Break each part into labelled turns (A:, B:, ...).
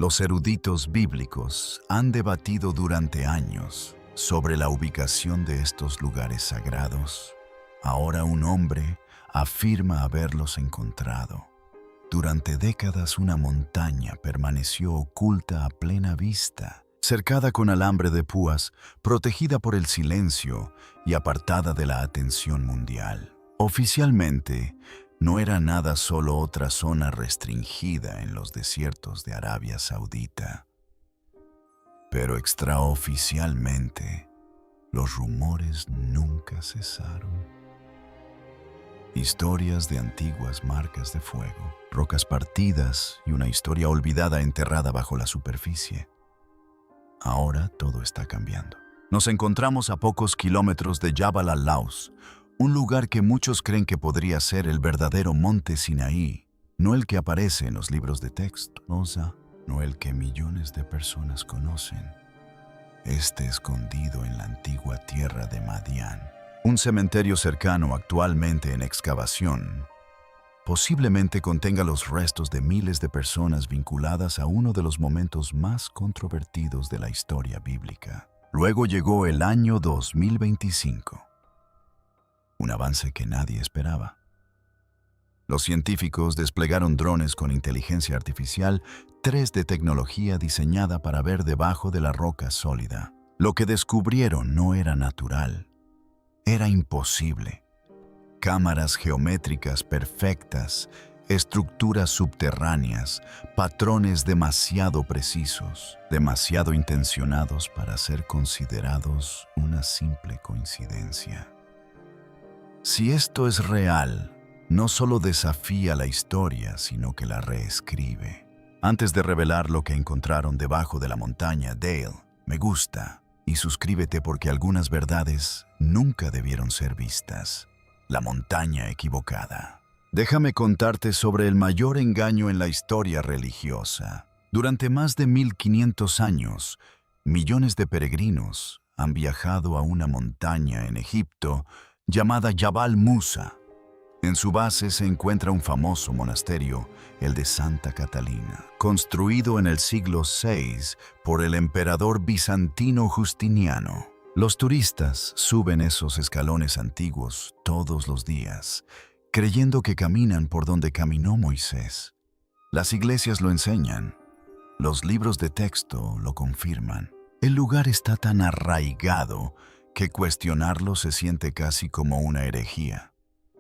A: Los eruditos bíblicos han debatido durante años sobre la ubicación de estos lugares sagrados. Ahora un hombre afirma haberlos encontrado. Durante décadas una montaña permaneció oculta a plena vista, cercada con alambre de púas, protegida por el silencio y apartada de la atención mundial. Oficialmente, no era nada solo otra zona restringida en los desiertos de Arabia Saudita. Pero extraoficialmente, los rumores nunca cesaron. Historias de antiguas marcas de fuego, rocas partidas y una historia olvidada enterrada bajo la superficie. Ahora todo está cambiando. Nos encontramos a pocos kilómetros de Jabal al-Laus, un lugar que muchos creen que podría ser el verdadero monte Sinaí, no el que aparece en los libros de texto, no el que millones de personas conocen. Escondido en la antigua tierra de Madián, un cementerio cercano actualmente en excavación, posiblemente contenga los restos de miles de personas vinculadas a uno de los momentos más controvertidos de la historia bíblica. Luego llegó el año 2025. Un avance que nadie esperaba. Los científicos desplegaron drones con inteligencia artificial, 3 de tecnología diseñada para ver debajo de la roca sólida. Lo que descubrieron no era natural, era imposible. Cámaras geométricas perfectas, estructuras subterráneas, patrones demasiado precisos, demasiado intencionados para ser considerados una simple coincidencia. Si esto es real, no solo desafía la historia, sino que la reescribe. Antes de revelar lo que encontraron debajo de la montaña, Dale, me gusta y suscríbete porque algunas verdades nunca debieron ser vistas. La montaña equivocada. Déjame contarte sobre el mayor engaño en la historia religiosa. Durante más de 1500 años, millones de peregrinos han viajado a una montaña en Egipto llamada Jabal Musa. En su base se encuentra un famoso monasterio, el de Santa Catalina, construido en el siglo VI por el emperador bizantino Justiniano. Los turistas suben esos escalones antiguos todos los días, creyendo que caminan por donde caminó Moisés. Las iglesias lo enseñan, los libros de texto lo confirman. El lugar está tan arraigado que cuestionarlo se siente casi como una herejía.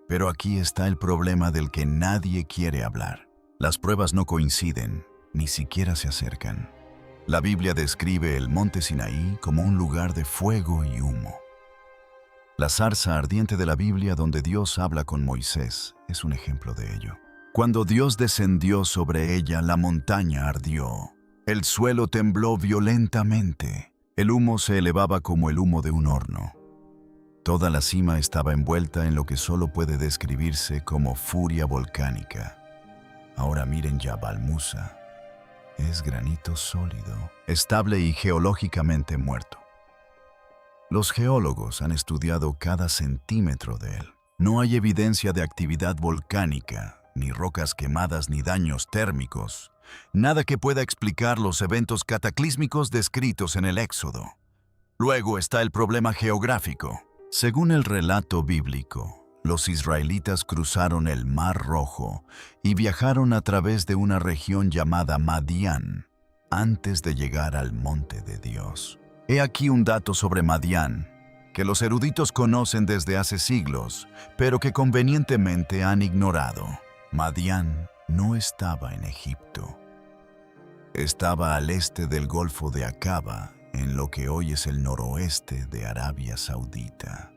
A: Pero aquí está el problema del que nadie quiere hablar. Las pruebas no coinciden, ni siquiera se acercan. La Biblia describe el monte Sinaí como un lugar de fuego y humo. La zarza ardiente de la Biblia donde Dios habla con Moisés es un ejemplo de ello. Cuando Dios descendió sobre ella, la montaña ardió. El suelo tembló violentamente. El humo se elevaba como el humo de un horno. Toda la cima estaba envuelta en lo que solo puede describirse como furia volcánica. Ahora miren Jabal Musa. Es granito sólido, estable y geológicamente muerto. Los geólogos han estudiado cada centímetro de él. No hay evidencia de actividad volcánica, ni rocas quemadas ni daños térmicos. Nada que pueda explicar los eventos cataclísmicos descritos en el Éxodo. Luego está el problema geográfico. Según el relato bíblico, los israelitas cruzaron el Mar Rojo y viajaron a través de una región llamada Madián antes de llegar al monte de Dios. He aquí un dato sobre Madián, que los eruditos conocen desde hace siglos, pero que convenientemente han ignorado. Madián no estaba en Egipto. Estaba al este del Golfo de Aqaba, en lo que hoy es el noroeste de Arabia Saudita.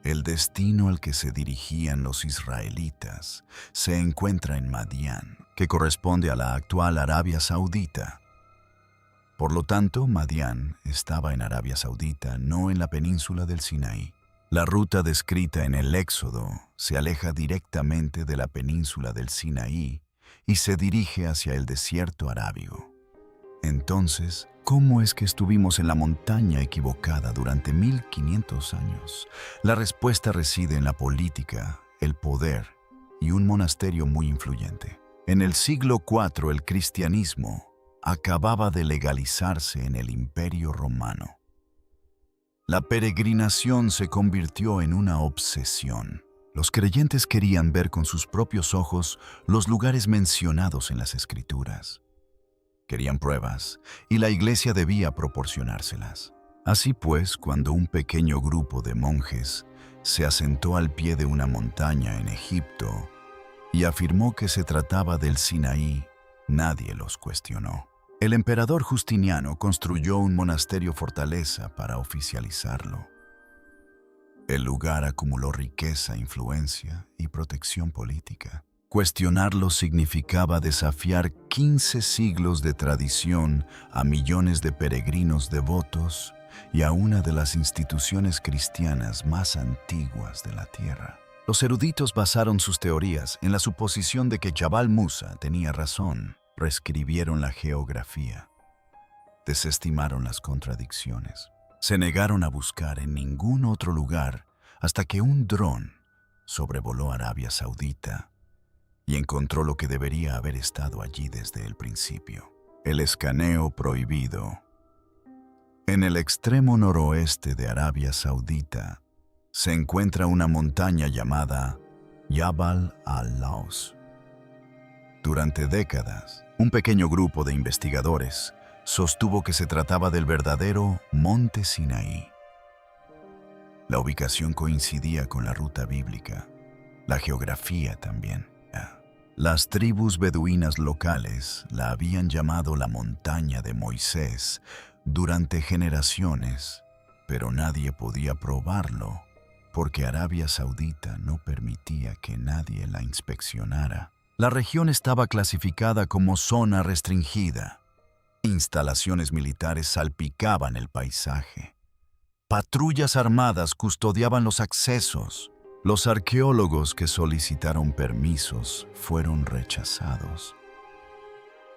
A: El destino al que se dirigían los israelitas se encuentra en Madián, que corresponde a la actual Arabia Saudita. Por lo tanto, Madián estaba en Arabia Saudita, no en la península del Sinaí. La ruta descrita en el Éxodo se aleja directamente de la península del Sinaí y se dirige hacia el desierto arábigo. Entonces, ¿cómo es que estuvimos en la montaña equivocada durante 1500 años? La respuesta reside en la política, el poder y un monasterio muy influyente. En el siglo IV, el cristianismo acababa de legalizarse en el Imperio Romano. La peregrinación se convirtió en una obsesión. Los creyentes querían ver con sus propios ojos los lugares mencionados en las Escrituras. Querían pruebas, y la iglesia debía proporcionárselas. Así pues, cuando un pequeño grupo de monjes se asentó al pie de una montaña en Egipto y afirmó que se trataba del Sinaí, nadie los cuestionó. El emperador Justiniano construyó un monasterio fortaleza para oficializarlo. El lugar acumuló riqueza, influencia y protección política. Cuestionarlo significaba desafiar 15 siglos de tradición a millones de peregrinos devotos y a una de las instituciones cristianas más antiguas de la tierra. Los eruditos basaron sus teorías en la suposición de que Jabal Musa tenía razón. Reescribieron la geografía. Desestimaron las contradicciones. Se negaron a buscar en ningún otro lugar hasta que un dron sobrevoló Arabia Saudita y encontró lo que debería haber estado allí desde el principio: el escaneo prohibido. En el extremo noroeste de Arabia Saudita se encuentra una montaña llamada Jabal al-Laus. Durante décadas, un pequeño grupo de investigadores sostuvo que se trataba del verdadero Monte Sinaí. La ubicación coincidía con la ruta bíblica, la geografía también. Las tribus beduinas locales la habían llamado la montaña de Moisés durante generaciones, pero nadie podía probarlo porque Arabia Saudita no permitía que nadie la inspeccionara. La región estaba clasificada como zona restringida. Instalaciones militares salpicaban el paisaje. Patrullas armadas custodiaban los accesos. Los arqueólogos que solicitaron permisos fueron rechazados.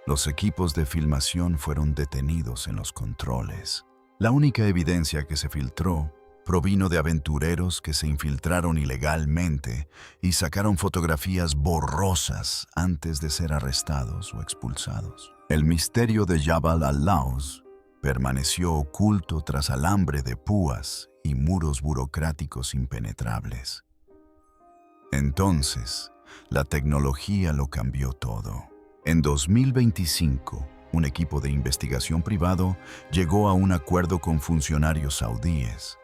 A: Los equipos de filmación fueron detenidos en los controles. La única evidencia que se filtró provino de aventureros que se infiltraron ilegalmente y sacaron fotografías borrosas antes de ser arrestados o expulsados. El misterio de Jabal al-Laus permaneció oculto tras alambre de púas y muros burocráticos impenetrables. Entonces, la tecnología lo cambió todo. En 2025, un equipo de investigación privado llegó a un acuerdo con funcionarios saudíes.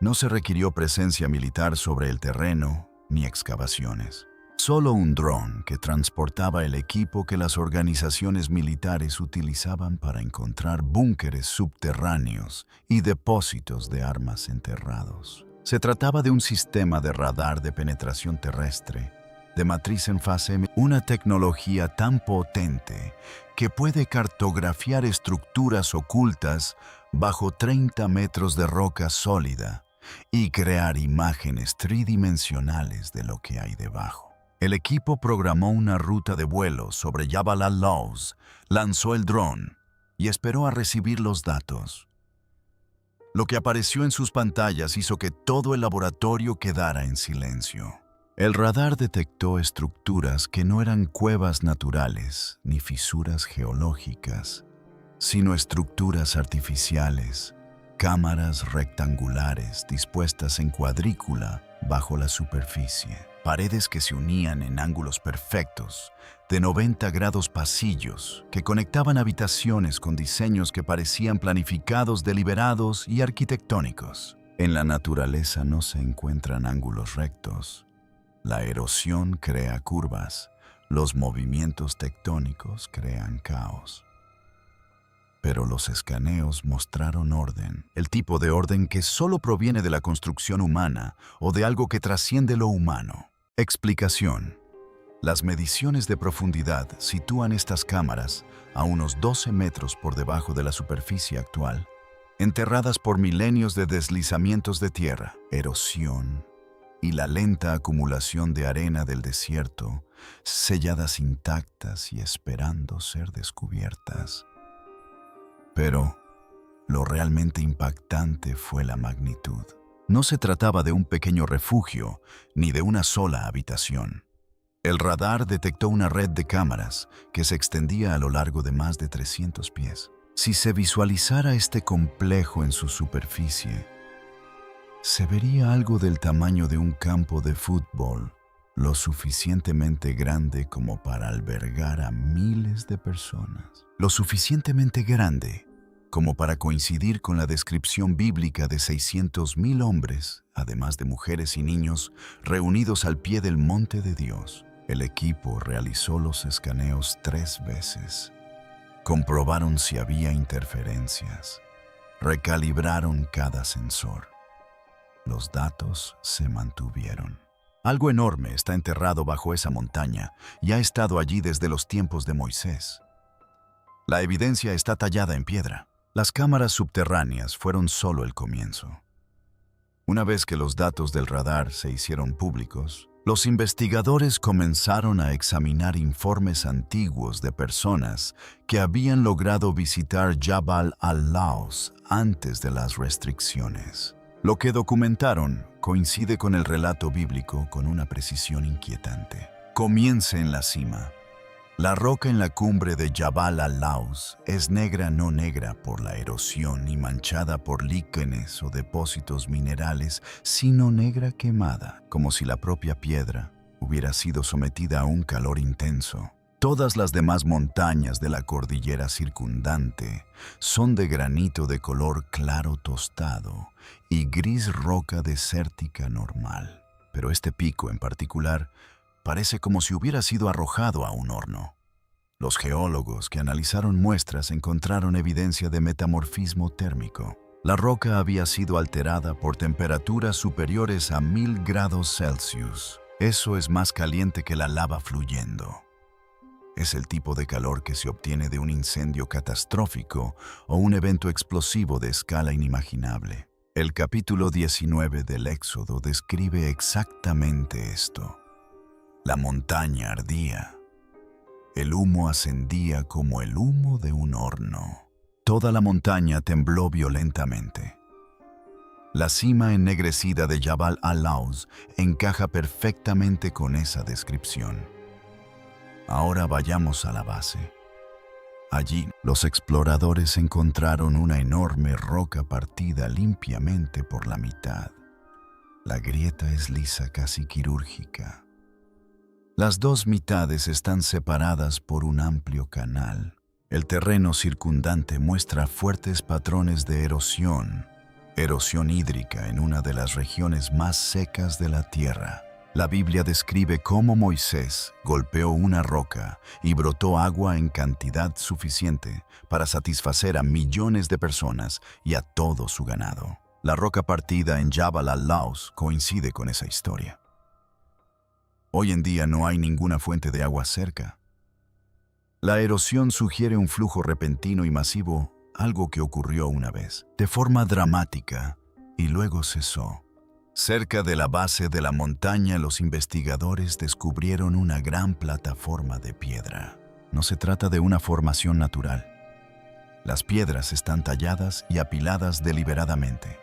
A: No se requirió presencia militar sobre el terreno ni excavaciones. Solo un dron que transportaba el equipo que las organizaciones militares utilizaban para encontrar búnkeres subterráneos y depósitos de armas enterrados. Se trataba de un sistema de radar de penetración terrestre, de matriz en fase M, una tecnología tan potente que puede cartografiar estructuras ocultas bajo 30 metros de roca sólida y crear imágenes tridimensionales de lo que hay debajo. El equipo programó una ruta de vuelo sobre Jabal al-Laus, lanzó el dron y esperó a recibir los datos. Lo que apareció en sus pantallas hizo que todo el laboratorio quedara en silencio. El radar detectó estructuras que no eran cuevas naturales ni fisuras geológicas, sino estructuras artificiales, cámaras rectangulares dispuestas en cuadrícula bajo la superficie, paredes que se unían en ángulos perfectos, de 90 grados pasillos que conectaban habitaciones con diseños que parecían planificados, deliberados y arquitectónicos. En la naturaleza no se encuentran ángulos rectos. La erosión crea curvas, los movimientos tectónicos crean caos. Pero los escaneos mostraron orden, el tipo de orden que solo proviene de la construcción humana o de algo que trasciende lo humano. Explicación. Las mediciones de profundidad sitúan estas cámaras a unos 12 metros por debajo de la superficie actual, enterradas por milenios de deslizamientos de tierra, erosión y la lenta acumulación de arena del desierto, selladas intactas y esperando ser descubiertas. Pero lo realmente impactante fue la magnitud. No se trataba de un pequeño refugio ni de una sola habitación. El radar detectó una red de cámaras que se extendía a lo largo de más de 300 pies. Si se visualizara este complejo en su superficie, se vería algo del tamaño de un campo de fútbol, lo suficientemente grande como para albergar a miles de personas. Lo suficientemente grande como para coincidir con la descripción bíblica de 600,000 hombres, además de mujeres y niños, reunidos al pie del monte de Dios. El equipo realizó los escaneos 3 veces. Comprobaron si había interferencias. Recalibraron cada sensor. Los datos se mantuvieron. Algo enorme está enterrado bajo esa montaña y ha estado allí desde los tiempos de Moisés. La evidencia está tallada en piedra. Las cámaras subterráneas fueron solo el comienzo. Una vez que los datos del radar se hicieron públicos, los investigadores comenzaron a examinar informes antiguos de personas que habían logrado visitar Jabal al-Laws antes de las restricciones. Lo que documentaron coincide con el relato bíblico con una precisión inquietante. Comienza en la cima. La roca en la cumbre de Jabal al-Laws es negra no negra por la erosión y manchada por líquenes o depósitos minerales, sino negra quemada, como si la propia piedra hubiera sido sometida a un calor intenso. Todas las demás montañas de la cordillera circundante son de granito de color claro tostado y gris roca desértica normal. Pero este pico en particular parece como si hubiera sido arrojado a un horno. Los geólogos que analizaron muestras encontraron evidencia de metamorfismo térmico. La roca había sido alterada por temperaturas superiores a 1000 grados Celsius. Eso es más caliente que la lava fluyendo. Es el tipo de calor que se obtiene de un incendio catastrófico o un evento explosivo de escala inimaginable. El capítulo 19 del Éxodo describe exactamente esto. La montaña ardía. El humo ascendía como el humo de un horno. Toda la montaña tembló violentamente. La cima ennegrecida de Jabal al-Laws encaja perfectamente con esa descripción. Ahora vayamos a la base. Allí, los exploradores encontraron una enorme roca partida limpiamente por la mitad. La grieta es lisa, casi quirúrgica. Las dos mitades están separadas por un amplio canal. El terreno circundante muestra fuertes patrones de erosión hídrica en una de las regiones más secas de la tierra. La Biblia describe cómo Moisés golpeó una roca y brotó agua en cantidad suficiente para satisfacer a millones de personas y a todo su ganado. La roca partida en Jabal al-Laws coincide con esa historia. Hoy en día no hay ninguna fuente de agua cerca. La erosión sugiere un flujo repentino y masivo, algo que ocurrió una vez, de forma dramática, y luego cesó. Cerca de la base de la montaña, los investigadores descubrieron una gran plataforma de piedra. No se trata de una formación natural. Las piedras están talladas y apiladas deliberadamente.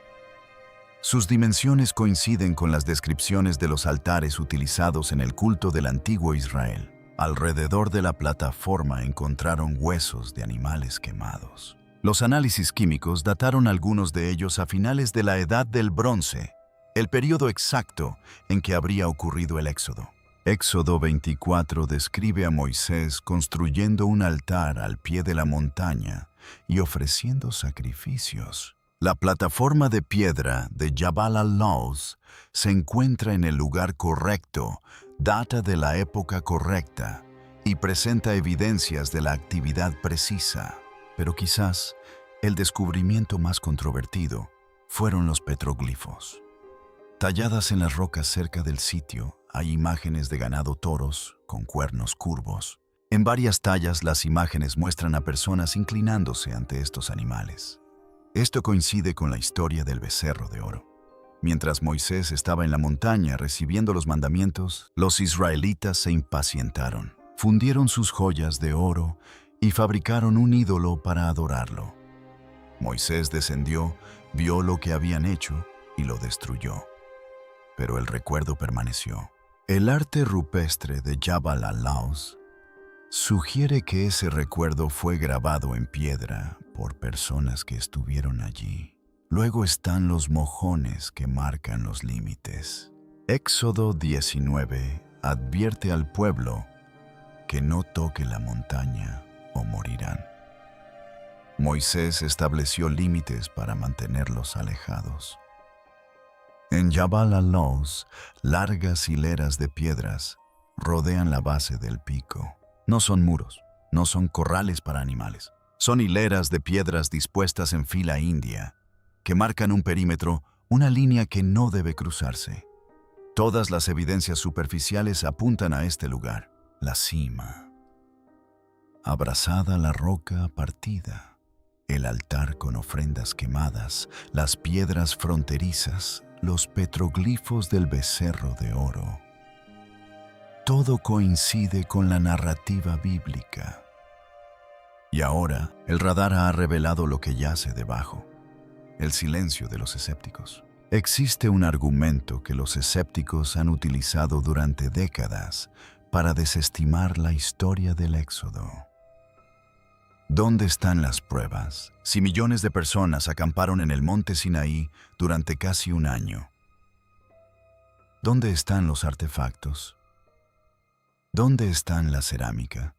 A: Sus dimensiones coinciden con las descripciones de los altares utilizados en el culto del antiguo Israel. Alrededor de la plataforma encontraron huesos de animales quemados. Los análisis químicos dataron algunos de ellos a finales de la Edad del Bronce, el periodo exacto en que habría ocurrido el Éxodo. Éxodo 24 describe a Moisés construyendo un altar al pie de la montaña y ofreciendo sacrificios. La plataforma de piedra de Jabal al-Laws se encuentra en el lugar correcto, data de la época correcta y presenta evidencias de la actividad precisa. Pero quizás el descubrimiento más controvertido fueron los petroglifos. Talladas en las rocas cerca del sitio hay imágenes de ganado toros con cuernos curvos. En varias tallas las imágenes muestran a personas inclinándose ante estos animales. Esto coincide con la historia del becerro de oro. Mientras Moisés estaba en la montaña recibiendo los mandamientos, los israelitas se impacientaron. Fundieron sus joyas de oro y fabricaron un ídolo para adorarlo. Moisés descendió, vio lo que habían hecho y lo destruyó. Pero el recuerdo permaneció. El arte rupestre de Jabal al-Laws sugiere que ese recuerdo fue grabado en piedra por personas que estuvieron allí. Luego están los mojones que marcan los límites. Éxodo 19 advierte al pueblo que no toque la montaña o morirán. Moisés estableció límites para mantenerlos alejados. En Jabal al-Laws, largas hileras de piedras rodean la base del pico. No son muros, no son corrales para animales. Son hileras de piedras dispuestas en fila india, que marcan un perímetro, una línea que no debe cruzarse. Todas las evidencias superficiales apuntan a este lugar, la cima. Abrazada la roca partida, el altar con ofrendas quemadas, las piedras fronterizas, los petroglifos del becerro de oro. Todo coincide con la narrativa bíblica. Y ahora, el radar ha revelado lo que yace debajo: el silencio de los escépticos. Existe un argumento que los escépticos han utilizado durante décadas para desestimar la historia del Éxodo. ¿Dónde están las pruebas? Si millones de personas acamparon en el monte Sinaí durante casi un año, ¿dónde están los artefactos? ¿Dónde están la cerámica,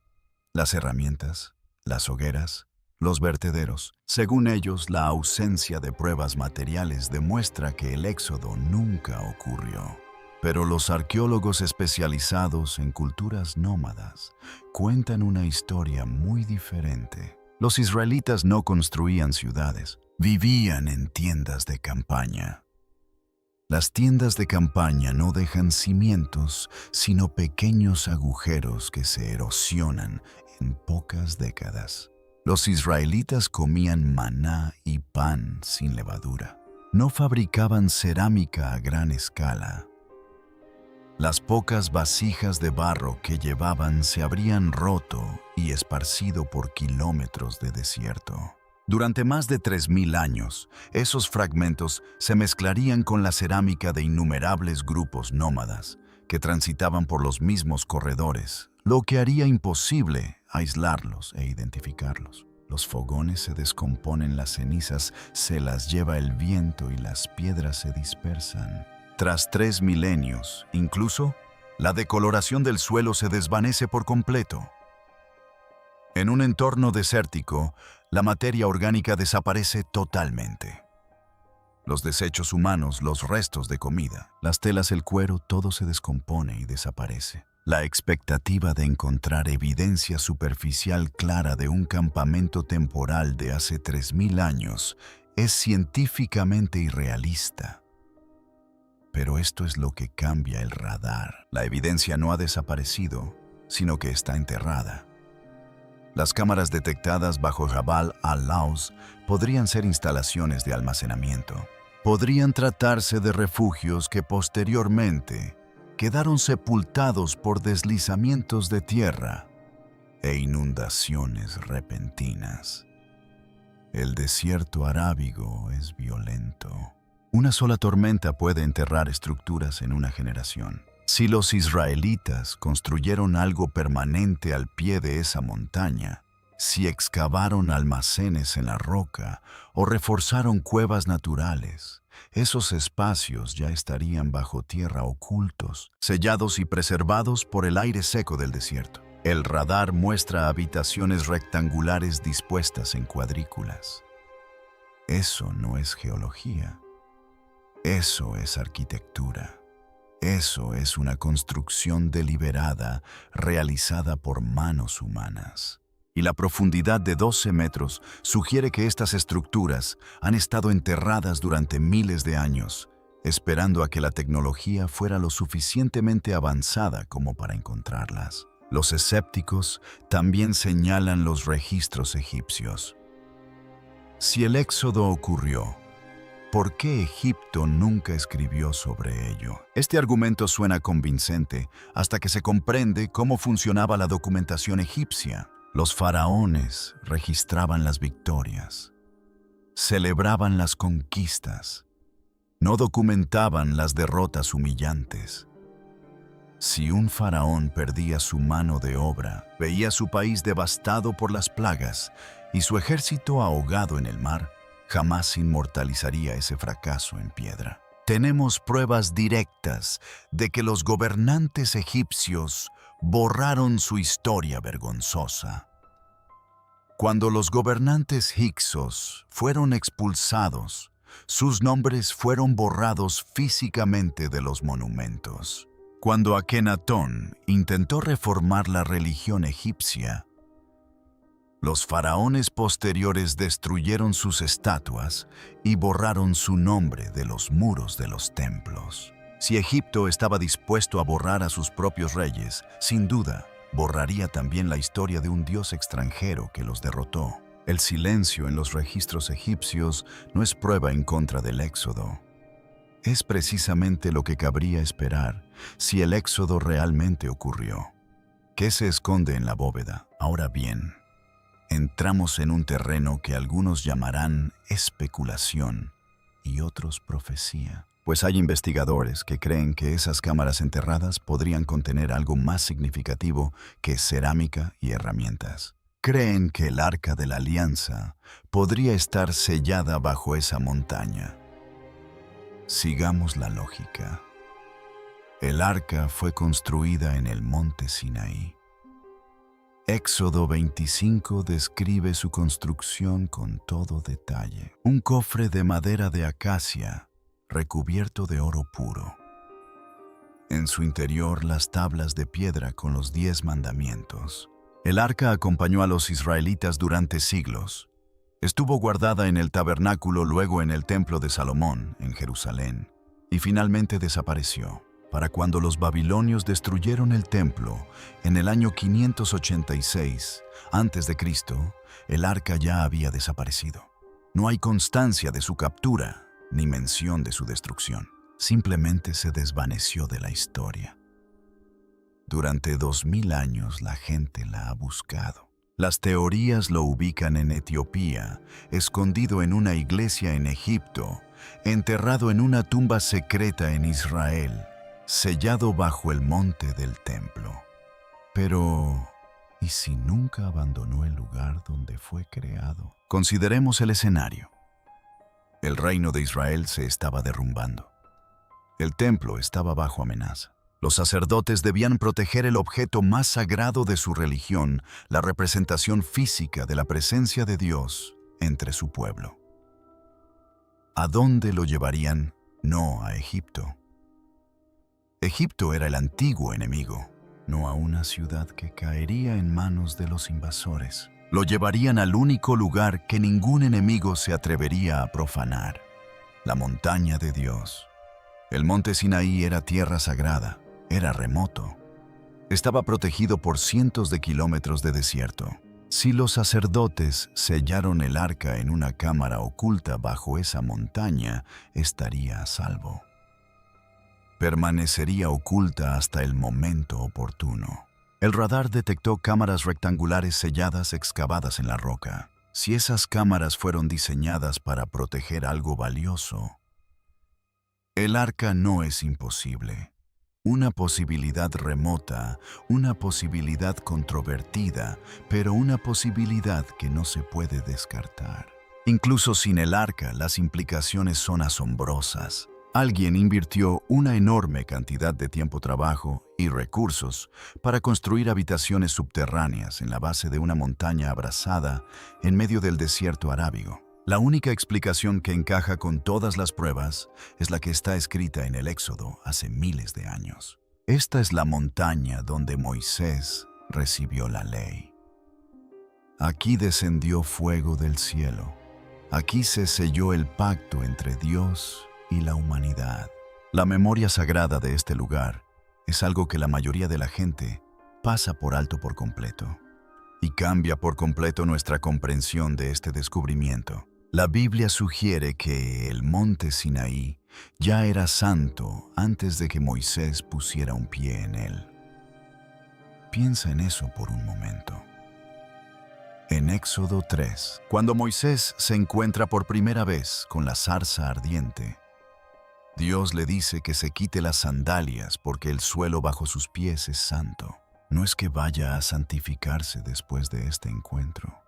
A: las herramientas, las hogueras, los vertederos? Según ellos, la ausencia de pruebas materiales demuestra que el éxodo nunca ocurrió. Pero los arqueólogos especializados en culturas nómadas cuentan una historia muy diferente. Los israelitas no construían ciudades, vivían en tiendas de campaña. Las tiendas de campaña no dejan cimientos, sino pequeños agujeros que se erosionan en pocas décadas. Los israelitas comían maná y pan sin levadura. No fabricaban cerámica a gran escala. Las pocas vasijas de barro que llevaban se habrían roto y esparcido por kilómetros de desierto. Durante más de 3000 años, esos fragmentos se mezclarían con la cerámica de innumerables grupos nómadas que transitaban por los mismos corredores, lo que haría imposible aislarlos e identificarlos. Los fogones se descomponen, las cenizas se las lleva el viento y las piedras se dispersan. Tras 3 milenios, incluso, la decoloración del suelo se desvanece por completo. En un entorno desértico, la materia orgánica desaparece totalmente. Los desechos humanos, los restos de comida, las telas, el cuero, todo se descompone y desaparece. La expectativa de encontrar evidencia superficial clara de un campamento temporal de hace 3000 años es científicamente irrealista. Pero esto es lo que cambia el radar. La evidencia no ha desaparecido, sino que está enterrada. Las cámaras detectadas bajo Jabal al-Laws podrían ser instalaciones de almacenamiento. Podrían tratarse de refugios que posteriormente quedaron sepultados por deslizamientos de tierra e inundaciones repentinas. El desierto arábigo es violento. Una sola tormenta puede enterrar estructuras en una generación. Si los israelitas construyeron algo permanente al pie de esa montaña, si excavaron almacenes en la roca o reforzaron cuevas naturales, esos espacios ya estarían bajo tierra ocultos, sellados y preservados por el aire seco del desierto. El radar muestra habitaciones rectangulares dispuestas en cuadrículas. Eso no es geología. Eso es arquitectura. Eso es una construcción deliberada realizada por manos humanas. Y la profundidad de 12 metros sugiere que estas estructuras han estado enterradas durante miles de años, esperando a que la tecnología fuera lo suficientemente avanzada como para encontrarlas. Los escépticos también señalan los registros egipcios. Si el éxodo ocurrió, ¿por qué Egipto nunca escribió sobre ello? Este argumento suena convincente hasta que se comprende cómo funcionaba la documentación egipcia. Los faraones registraban las victorias, celebraban las conquistas, no documentaban las derrotas humillantes. Si un faraón perdía su mano de obra, veía su país devastado por las plagas y su ejército ahogado en el mar, jamás inmortalizaría ese fracaso en piedra. Tenemos pruebas directas de que los gobernantes egipcios borraron su historia vergonzosa. Cuando los gobernantes hicsos fueron expulsados, sus nombres fueron borrados físicamente de los monumentos. Cuando Akenatón intentó reformar la religión egipcia, los faraones posteriores destruyeron sus estatuas y borraron su nombre de los muros de los templos. Si Egipto estaba dispuesto a borrar a sus propios reyes, sin duda, borraría también la historia de un dios extranjero que los derrotó. El silencio en los registros egipcios no es prueba en contra del Éxodo. Es precisamente lo que cabría esperar si el Éxodo realmente ocurrió. ¿Qué se esconde en la bóveda? Ahora bien, entramos en un terreno que algunos llamarán especulación y otros profecía. Pues hay investigadores que creen que esas cámaras enterradas podrían contener algo más significativo que cerámica y herramientas. Creen que el Arca de la Alianza podría estar sellada bajo esa montaña. Sigamos la lógica. El arca fue construida en el monte Sinaí. Éxodo 25 describe su construcción con todo detalle. Un cofre de madera de acacia recubierto de oro puro. En su interior las tablas de piedra con los 10 mandamientos. El arca acompañó a los israelitas durante siglos. Estuvo guardada en el tabernáculo, luego en el templo de Salomón, en Jerusalén, y finalmente desapareció. Para cuando los babilonios destruyeron el templo, en el año 586 a.C., el arca ya había desaparecido. No hay constancia de su captura, ni mención de su destrucción. Simplemente se desvaneció de la historia. Durante 2000 años la gente la ha buscado. Las teorías lo ubican en Etiopía, escondido en una iglesia en Egipto, enterrado en una tumba secreta en Israel, sellado bajo el monte del templo. Pero, ¿y si nunca abandonó el lugar donde fue creado? Consideremos el escenario. El reino de Israel se estaba derrumbando. El templo estaba bajo amenaza. Los sacerdotes debían proteger el objeto más sagrado de su religión, la representación física de la presencia de Dios entre su pueblo. ¿A dónde lo llevarían? No a Egipto. Egipto era el antiguo enemigo, no a una ciudad que caería en manos de los invasores. Lo llevarían al único lugar que ningún enemigo se atrevería a profanar, la montaña de Dios. El monte Sinaí era tierra sagrada, era remoto. Estaba protegido por cientos de kilómetros de desierto. Si los sacerdotes sellaron el arca en una cámara oculta bajo esa montaña, estaría a salvo. Permanecería oculta hasta el momento oportuno. El radar detectó cámaras rectangulares selladas excavadas en la roca. Si esas cámaras fueron diseñadas para proteger algo valioso, el arca no es imposible. Una posibilidad remota, una posibilidad controvertida, pero una posibilidad que no se puede descartar. Incluso sin el arca, las implicaciones son asombrosas. Alguien invirtió una enorme cantidad de tiempo, trabajo y recursos para construir habitaciones subterráneas en la base de una montaña abrasada en medio del desierto arábigo. La única explicación que encaja con todas las pruebas es la que está escrita en el Éxodo hace miles de años. Esta es la montaña donde Moisés recibió la ley. Aquí descendió fuego del cielo. Aquí se selló el pacto entre Dios y la humanidad. La memoria sagrada de este lugar es algo que la mayoría de la gente pasa por alto por completo y cambia por completo nuestra comprensión de este descubrimiento. La Biblia sugiere que el monte Sinaí ya era santo antes de que Moisés pusiera un pie en él. Piensa en eso por un momento. En Éxodo 3, cuando Moisés se encuentra por primera vez con la zarza ardiente, Dios le dice que se quite las sandalias porque el suelo bajo sus pies es santo. No es que vaya a santificarse después de este encuentro.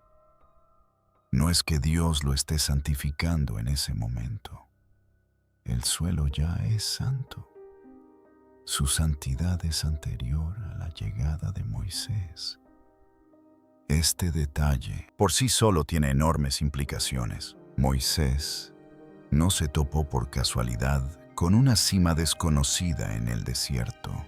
A: No es que Dios lo esté santificando en ese momento. El suelo ya es santo. Su santidad es anterior a la llegada de Moisés. Este detalle por sí solo tiene enormes implicaciones. Moisés no se topó por casualidad con una cima desconocida en el desierto.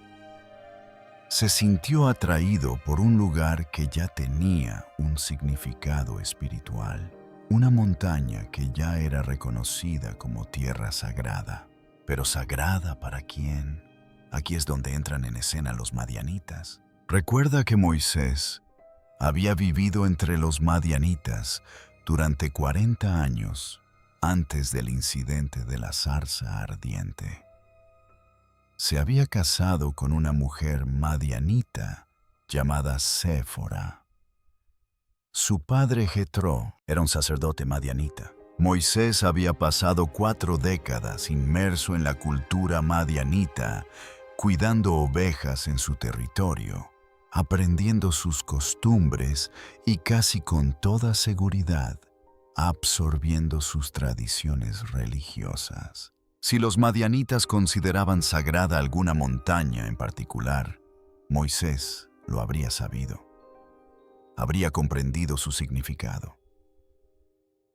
A: Se sintió atraído por un lugar que ya tenía un significado espiritual, una montaña que ya era reconocida como tierra sagrada. Pero ¿sagrada para quién? Aquí es donde entran en escena los madianitas. Recuerda que Moisés había vivido entre los madianitas durante 40 años antes del incidente de la zarza ardiente. Se había casado con una mujer madianita llamada Séfora. Su padre Jetro era un sacerdote madianita. Moisés había pasado 4 décadas inmerso en la cultura madianita, cuidando ovejas en su territorio, aprendiendo sus costumbres y casi con toda seguridad, absorbiendo sus tradiciones religiosas. Si los madianitas consideraban sagrada alguna montaña en particular, Moisés lo habría sabido. Habría comprendido su significado.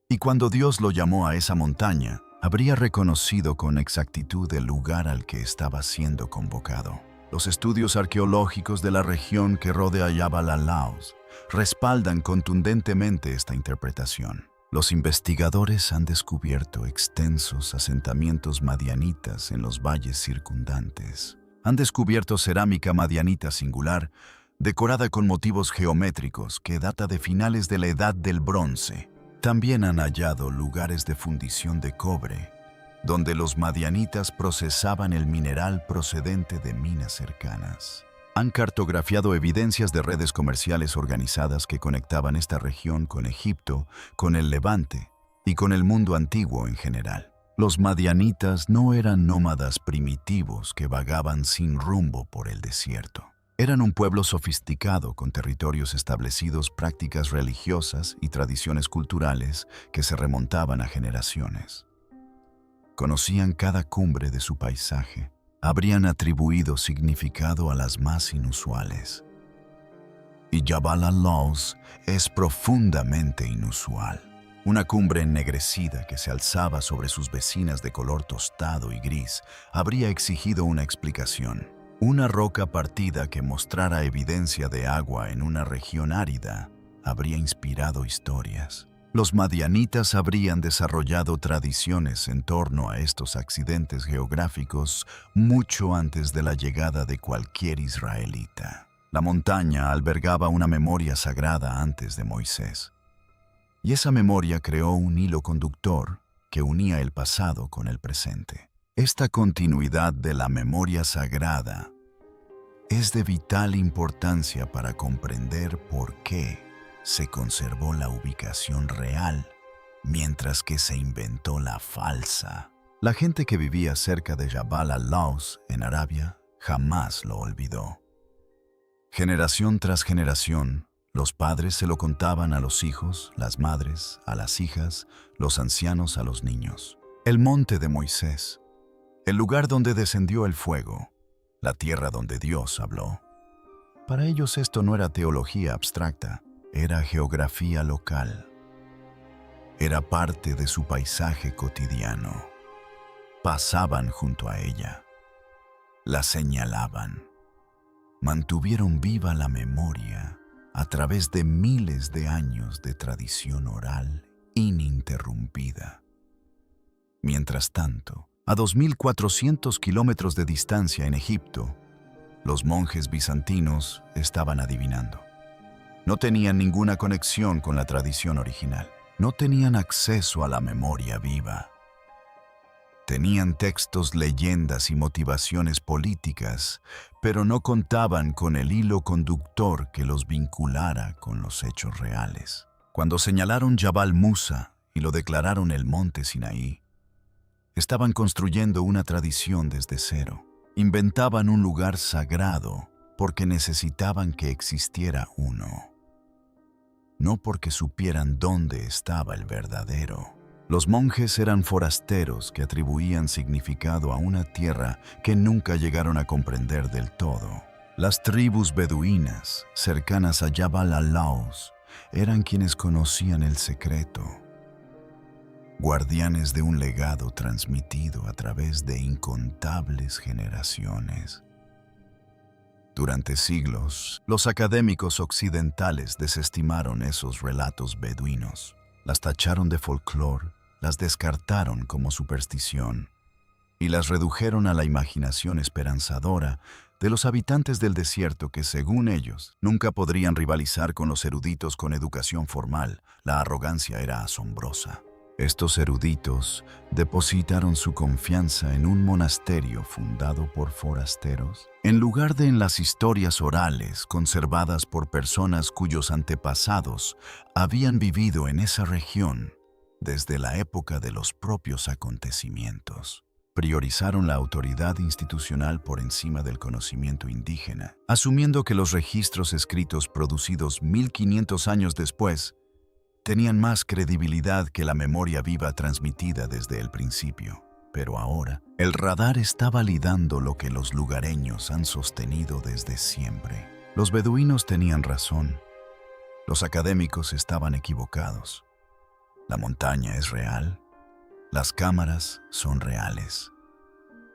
A: Y cuando Dios lo llamó a esa montaña, habría reconocido con exactitud el lugar al que estaba siendo convocado. Los estudios arqueológicos de la región que rodea Jabal al-Laus respaldan contundentemente esta interpretación. Los investigadores han descubierto extensos asentamientos madianitas en los valles circundantes. Han descubierto cerámica madianita singular, decorada con motivos geométricos que data de finales de la Edad del Bronce. También han hallado lugares de fundición de cobre, donde los madianitas procesaban el mineral procedente de minas cercanas. Han cartografiado evidencias de redes comerciales organizadas que conectaban esta región con Egipto, con el Levante y con el mundo antiguo en general. Los madianitas no eran nómadas primitivos que vagaban sin rumbo por el desierto. Eran un pueblo sofisticado con territorios establecidos, prácticas religiosas y tradiciones culturales que se remontaban a generaciones. Conocían cada cumbre de su paisaje. Habrían atribuido significado a las más inusuales. Y Jabal al-Laus es profundamente inusual. Una cumbre ennegrecida que se alzaba sobre sus vecinas de color tostado y gris habría exigido una explicación. Una roca partida que mostrara evidencia de agua en una región árida habría inspirado historias. Los madianitas habrían desarrollado tradiciones en torno a estos accidentes geográficos mucho antes de la llegada de cualquier israelita. La montaña albergaba una memoria sagrada antes de Moisés. Y esa memoria creó un hilo conductor que unía el pasado con el presente. Esta continuidad de la memoria sagrada es de vital importancia para comprender por qué se conservó la ubicación real, mientras que se inventó la falsa. La gente que vivía cerca de Jabal al-Laus, en Arabia, jamás lo olvidó. Generación tras generación, los padres se lo contaban a los hijos, las madres a las hijas, los ancianos a los niños. El monte de Moisés, el lugar donde descendió el fuego, la tierra donde Dios habló. Para ellos esto no era teología abstracta, era geografía local. Era parte de su paisaje cotidiano. Pasaban junto a ella. La señalaban. Mantuvieron viva la memoria a través de miles de años de tradición oral ininterrumpida. Mientras tanto, a 2.400 kilómetros de distancia en Egipto, los monjes bizantinos estaban adivinando. No tenían ninguna conexión con la tradición original. No tenían acceso a la memoria viva. Tenían textos, leyendas y motivaciones políticas, pero no contaban con el hilo conductor que los vinculara con los hechos reales. Cuando señalaron Jabal Musa y lo declararon el monte Sinaí, Estaban construyendo una tradición desde cero. Inventaban un lugar sagrado porque necesitaban que existiera uno, no porque supieran dónde estaba el verdadero. Los monjes eran forasteros que atribuían significado a una tierra que nunca llegaron a comprender del todo. Las tribus beduinas, cercanas a Jabal al-Laws, eran quienes conocían el secreto, guardianes de un legado transmitido a través de incontables generaciones. Durante siglos, los académicos occidentales desestimaron esos relatos beduinos, las tacharon de folclore, las descartaron como superstición y las redujeron a la imaginación esperanzadora de los habitantes del desierto que, según ellos, nunca podrían rivalizar con los eruditos con educación formal. La arrogancia era asombrosa. Estos eruditos depositaron su confianza en un monasterio fundado por forasteros, en lugar de en las historias orales conservadas por personas cuyos antepasados habían vivido en esa región desde la época de los propios acontecimientos. Priorizaron la autoridad institucional por encima del conocimiento indígena, asumiendo que los registros escritos producidos 1500 años después tenían más credibilidad que la memoria viva transmitida desde el principio. Pero ahora, el radar está validando lo que los lugareños han sostenido desde siempre. Los beduinos tenían razón. Los académicos estaban equivocados. La montaña es real. Las cámaras son reales.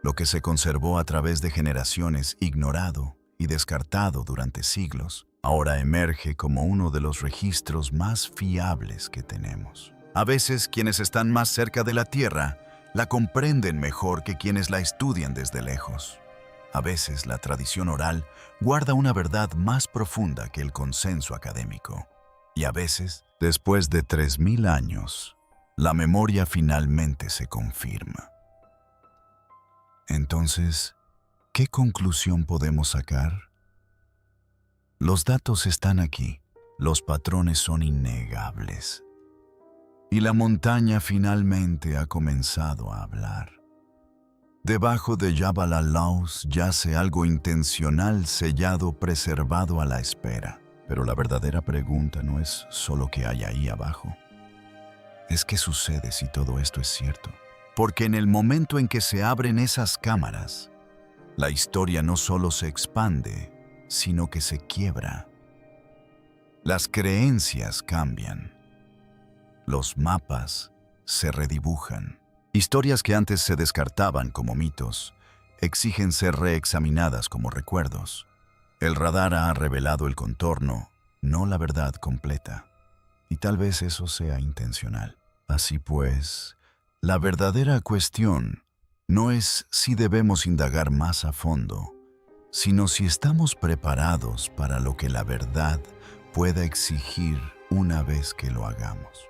A: Lo que se conservó a través de generaciones, ignorado y descartado durante siglos, ahora emerge como uno de los registros más fiables que tenemos. A veces, quienes están más cerca de la Tierra la comprenden mejor que quienes la estudian desde lejos. A veces, la tradición oral guarda una verdad más profunda que el consenso académico. Y a veces, después de 3000 años, la memoria finalmente se confirma. Entonces, ¿qué conclusión podemos sacar? Los datos están aquí, los patrones son innegables. Y la montaña finalmente ha comenzado a hablar. Debajo de Jabal al-Laws yace algo intencional, sellado, preservado a la espera. Pero la verdadera pregunta no es solo qué hay ahí abajo. Es qué sucede si todo esto es cierto. Porque en el momento en que se abren esas cámaras, la historia no solo se expande, sino que se quiebra. Las creencias cambian. Los mapas se redibujan. Historias que antes se descartaban como mitos, exigen ser reexaminadas como recuerdos. El radar ha revelado el contorno, no la verdad completa. Y tal vez eso sea intencional. Así pues, la verdadera cuestión no es si debemos indagar más a fondo, sino si estamos preparados para lo que la verdad pueda exigir una vez que lo hagamos.